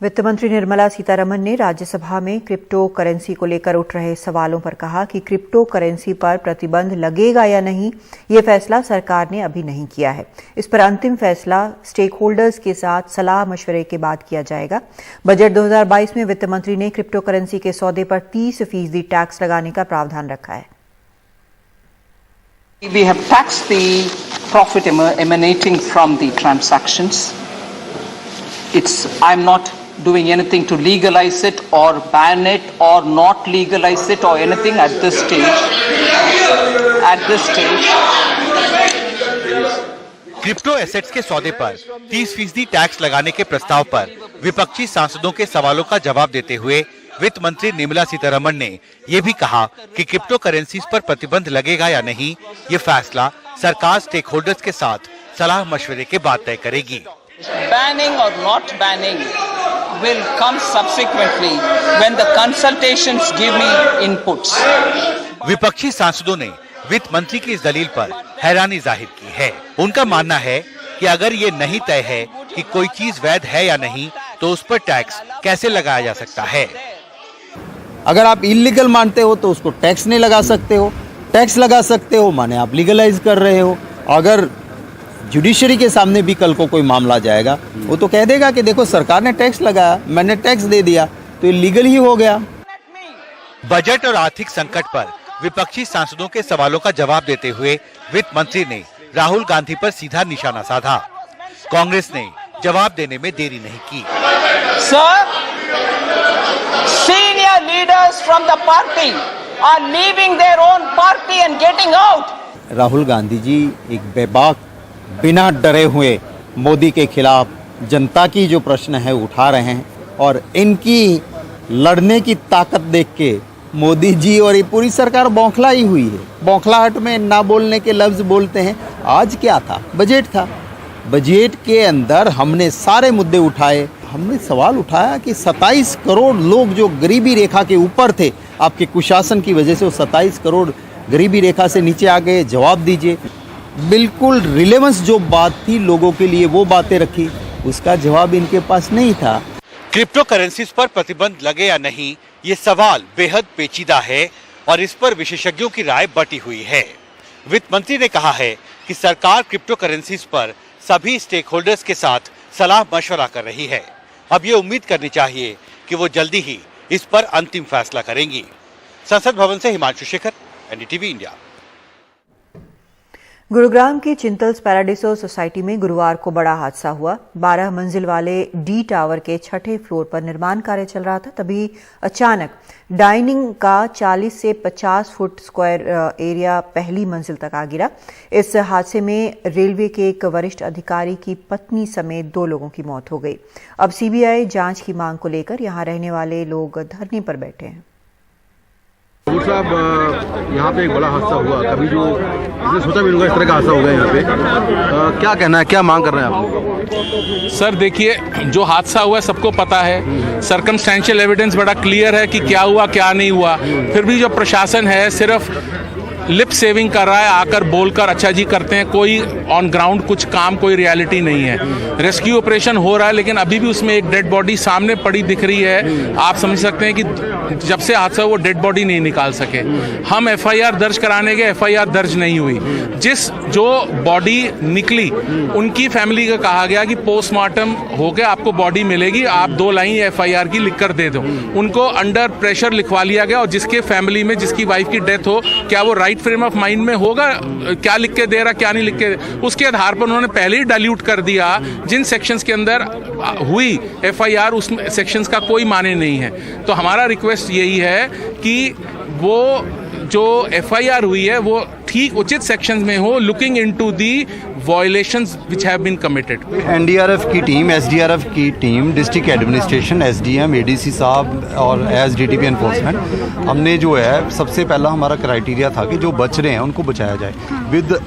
वित्त मंत्री निर्मला सीतारमण ने राज्यसभा में क्रिप्टो करेंसी को लेकर उठ रहे सवालों पर कहा कि क्रिप्टो करेंसी पर प्रतिबंध लगेगा या नहीं, ये फैसला सरकार ने अभी नहीं किया है। इस पर अंतिम फैसला स्टेक होल्डर्स के साथ सलाह मशवरे के बाद किया जाएगा। बजट 2022 में वित्त मंत्री ने क्रिप्टो करेंसी के सौदे पर 30% टैक्स लगाने का प्रावधान रखा है। We have taxed the profit emanating from the transactions. I'm not doing anything to legalize it or ban it or not legalize it or anything at this stage. Crypto assets के सौदे पर 30% tax लगाने के प्रस्ताव पर विपक्षी सांसदों के सवालों का जवाब देते हुए वित्त मंत्री निर्मला सीतारमण ने ये भी कहा कि क्रिप्टो करेंसीज पर प्रतिबंध लगेगा या नहीं, ये फैसला सरकार स्टेक होल्डर्स के साथ सलाह मशवरे के बाद तय करेगी। Banning or not banning will come subsequently when the consultations give me inputs. विपक्षी सांसदों ने वित्त मंत्री की इस दलील पर हैरानी जाहिर की है। उनका मानना है कि अगर ये नहीं तय है कि कोई चीज वैध है या नहीं, तो उस पर टैक्स कैसे लगाया जा सकता है। अगर आप इलीगल मानते हो तो उसको टैक्स नहीं लगा सकते हो, टैक्स लगा सकते हो माने आप लीगलाइज कर रहे हो। अगर जुडिशरी के सामने भी कल को कोई मामला जाएगा, वो तो कह देगा कि देखो सरकार ने टैक्स लगाया, मैंने टैक्स दे दिया, तो ये लीगल ही हो गया। बजट और आर्थिक संकट पर विपक्षी सांसदों के सवालों का जवाब देते हुए वित्त मंत्री ने राहुल गांधी पर सीधा निशाना साधा। कांग्रेस ने जवाब देने में देरी नहीं की। Sir, senior leaders from the party are leaving their own party and getting out. Rahul Gandhi ji एक बेबाक, बिना डरे हुए मोदी के खिलाफ जनता की जो प्रश्न है उठा रहे हैं, और इनकी लड़ने की ताकत देख के मोदी जी और ये पूरी सरकार बौखलाई हुई है। बौखलाहट में ना बोलने के लफ्ज बोलते हैं। आज क्या था? बजट था। बजट के अंदर हमने सारे मुद्दे उठाए। हमने सवाल उठाया कि 27 करोड़ लोग जो गरीबी रेखा के ऊपर थे, आपके कुशासन की वजह से वो 27 करोड़ गरीबी रेखा से नीचे आ गए। जवाब दीजिए। बिल्कुल रिलेवेंस जो बात थी लोगों के लिए, वो बातें रखी, उसका जवाब इनके पास नहीं था। क्रिप्टो करेंसीज पर प्रतिबंध लगे या नहीं, ये सवाल बेहद पेचीदा है और इस पर विशेषज्ञों की राय बटी हुई है। वित्त मंत्री ने कहा है कि सरकार क्रिप्टो करेंसीज पर सभी स्टेक होल्डर्स के साथ सलाह मशवरा कर रही है। अब ये उम्मीद करनी चाहिए कि वो जल्दी ही इस पर अंतिम फैसला करेंगी। संसद भवन से हिमांशु शेखर, एनडीटीवी इंडिया। गुरुग्राम की चिंतल्स पैराडिसो सोसाइटी में गुरुवार को बड़ा हादसा हुआ। 12 मंजिल वाले डी टावर के 6ठे फ्लोर पर निर्माण कार्य चल रहा था, तभी अचानक डाइनिंग का 40 से 50 फुट स्क्वायर एरिया पहली मंजिल तक आ गिरा। इस हादसे में रेलवे के एक वरिष्ठ अधिकारी की पत्नी समेत 2 लोगों की मौत हो गई। अब सीबीआई जांच की मांग को लेकर यहां रहने वाले लोग धरने पर बैठे हैं। साहब, यहाँ पे एक बड़ा हादसा हुआ। कभी जो इसने सोचा भी होगा इस तरह का हादसा होगा यहाँ पे। क्या कहना है, क्या मांग कर रहे हैं आप? सर देखिए, जो हादसा हुआ सबको पता है। सर्कमस्टेंशियल एविडेंस बड़ा क्लियर है कि क्या हुआ क्या नहीं हुआ। फिर भी जो प्रशासन है सिर्फ लिप सेविंग कर रहा है, आकर बोलकर अच्छा जी करते हैं, कोई ऑन ग्राउंड कुछ काम, कोई रियलिटी नहीं है। रेस्क्यू ऑपरेशन हो रहा है लेकिन अभी भी उसमें एक डेड बॉडी सामने पड़ी दिख रही है। आप समझ सकते हैं कि जब से हादसा वो डेड बॉडी नहीं निकाल सके। हम एफआईआर दर्ज कराने गए, एफआईआर दर्ज नहीं हुई। जो बॉडी निकली उनकी फैमिली का कहा गया कि पोस्टमार्टम हो गया, आपको बॉडी मिलेगी, आप 2 लाइन एफआईआर की लिख कर दे दो। उनको अंडर प्रेशर लिखवा लिया गया, और जिसके फैमिली में जिसकी वाइफ की डेथ हो, क्या वो राइट फ्रेम ऑफ माइंड में होगा क्या लिख के दे रहा क्या नहीं लिख के, उसके आधार पर उन्होंने पहले ही डाइल्यूट कर दिया। जिन सेक्शंस के अंदर हुई एफआईआर उस सेक्शंस का कोई माने नहीं है। तो हमारा रिक्वेस्ट यही है कि वो जो एफआईआर हुई है वो ठीक उचित सेक्शंस में हो, looking into the violations which have been committed. NDRF की टीम, एसडीआरएफ की टीम, डिस्ट्रिक्ट एडमिनिस्ट्रेशन, एसडीएम, एडीसी साहब और एसडीटीपी एनफोर्समेंट, हमने जो है सबसे पहला हमारा क्राइटेरिया था कि जो बच रहे हैं उनको बचाया जाए। विद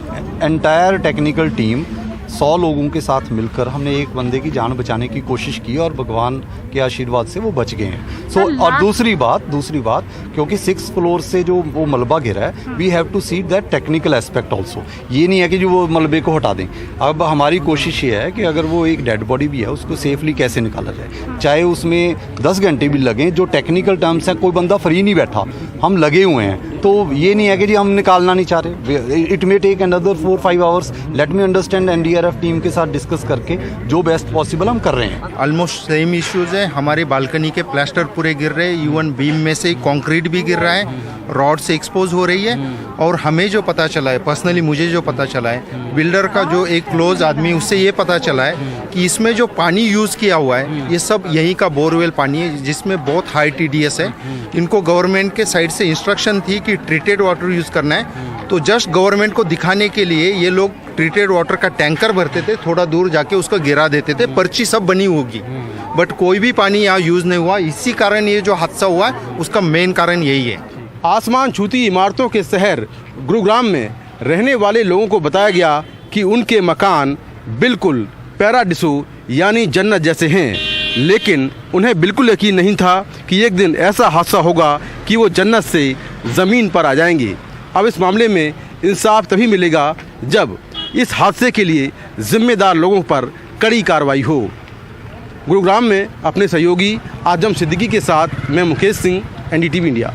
एंटायर टेक्निकल टीम 100 लोगों के साथ मिलकर हमने एक बंदे की जान बचाने की कोशिश की और भगवान के आशीर्वाद से वो बच गए हैं। और दूसरी बात क्योंकि 6th फ्लोर से जो वो मलबा गिरा है, we have to see that technical aspect also. ये नहीं है कि जो वो मलबे को हटा दें। अब हमारी कोशिश ये है कि अगर वो एक डेड बॉडी भी है उसको सेफली कैसे निकाला जाए, चाहे उसमें 10 घंटे भी लगें। जो टेक्निकल टर्म्स हैं, कोई बंदा फ्री नहीं बैठा, हम लगे हुए हैं। तो ये नहीं है कि जी हम निकालना नहीं चाह रहे। It may take another 4-5 hours. Let me understand, NDRF team के साथ डिस्कस करके जो बेस्ट पॉसिबल हम कर रहे हैं। ऑलमोस्ट सेम इश्यूज है। हमारे बालकनी के प्लास्टर पूरे गिर रहे हैं, इवन बीम में से कंक्रीट भी गिर रहा है, रॉड से एक्सपोज हो रही है। और हमें जो पता चला है, पर्सनली मुझे जो पता चला है, बिल्डर का जो एक क्लोज आदमी, उससे ये पता चला है कि इसमें जो पानी यूज़ किया हुआ है ये सब यहीं का बोरवेल पानी है, जिसमें बहुत हाई TDS है। इनको गवर्नमेंट के साइड से इंस्ट्रक्शन थी कि ट्रीटेड वाटर यूज़ करना है। तो जस्ट गवर्नमेंट को दिखाने के लिए ये लोग ट्रीटेड वाटर का टैंकर भरते थे, थोड़ा दूर जाके उसको गिरा देते थे, पर्ची सब बनी होगी, बट कोई भी पानी यहाँ यूज़ नहीं हुआ। इसी कारण ये जो हादसा हुआ है उसका मेन कारण यही है। आसमान छूती इमारतों के शहर गुरुग्राम में रहने वाले लोगों को बताया गया कि उनके मकान बिल्कुल पैराडिसो यानी जन्नत जैसे हैं, लेकिन उन्हें बिल्कुल यकीन नहीं था कि एक दिन ऐसा हादसा होगा कि वो जन्नत से ज़मीन पर आ जाएंगे। अब इस मामले में इंसाफ तभी मिलेगा जब इस हादसे के लिए जिम्मेदार लोगों पर कड़ी कार्रवाई हो। गुरुग्राम में अपने सहयोगी आजम सिद्दीकी के साथ मैं मुकेश सिंह, NDTV इंडिया।